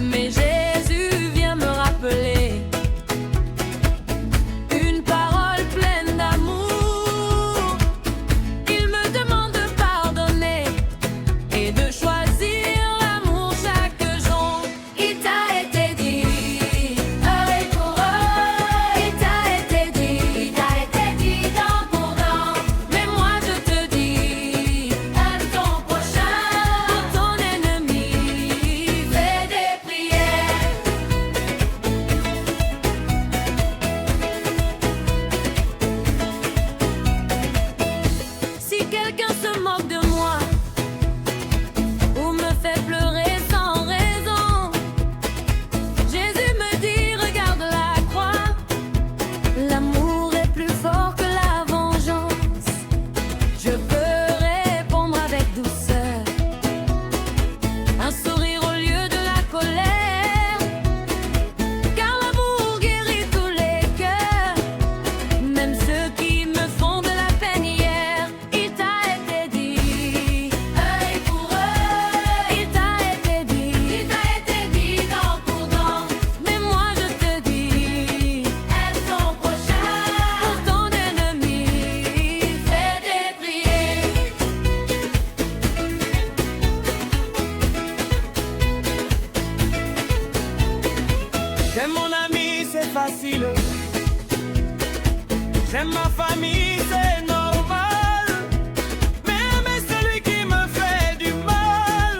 Mais Jésus vient me rappeler une parole pleine d'amour. Il me demande de pardonner et de choisir l'amour chaque jour. Il t'a été dit, heure et pour heure. Il t'a été dit dent pour dent. Mais moi je te dis, aime ton prochain, pour ton ennemi, fais des prières. Si quelqu'un se moque de moi ou me fait pleurer sans raison, Jésus me dit, regarde la croix. L'amour est plus fort que la vengeance. Je peux répondre avec douceur, un sourire au lieu de la colère. Car l'amour guérit tous les cœurs, même ceux qui me font de la peine hier. Il t'a été dit, œil pour œil. Il t'a été dit dent pour dent. Mais moi je te dis, aime ton prochain, pour ton ennemi, fais des prières. J'aime mon ami, c'est facile. J'aime ma famille, c'est normal. Mais aimer celui qui me fait du mal,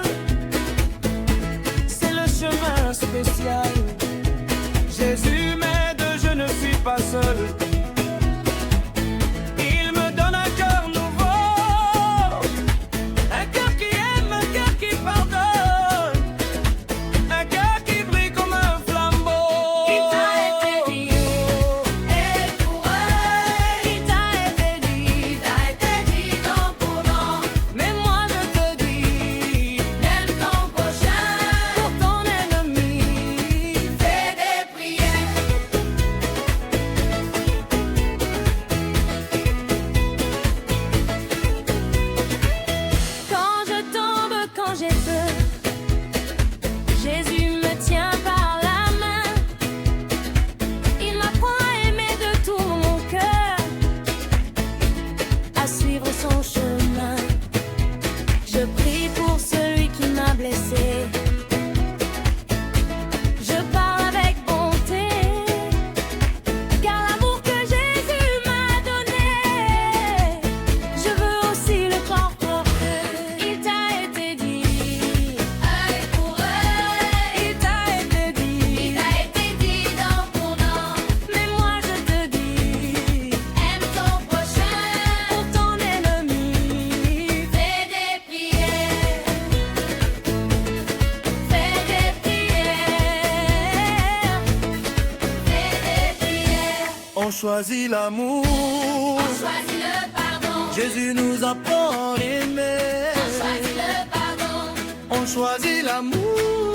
c'est le chemin spécial. Jésus m'aide, je ne suis pas seul. Il me donne un cœur nouveau, un cœur qui aime, un cœur qui pardonne, un cœur qui brille comme un flambeau. Il t'a été dit, œil pour œil. Il t'a été dit dent pour dent. Mais moi je te dis, aime ton prochain, pour ton ennemi, fais des prières. Quand je tombe, quand j'ai peur, Jésus me tient par la main. Il m'apprend à aimer de tout mon cœur, à suivre son chemin. Je prie pour celui qui m'a blessé. Je parle avec bonté, car l'amour que Jésus m'a donné, je veux aussi le porter. Il t'a été dit, œil pour œil. Il t'a été dit dent pour dent. Mais moi je te dis, aime ton prochain, pour ton ennemi, fais des prières. Fais des prières. Fais des prières. On choisit l'amour, Choisis le pardon. Jésus nous apprend à aimer. Choisis le pardon. On choisit l'amour,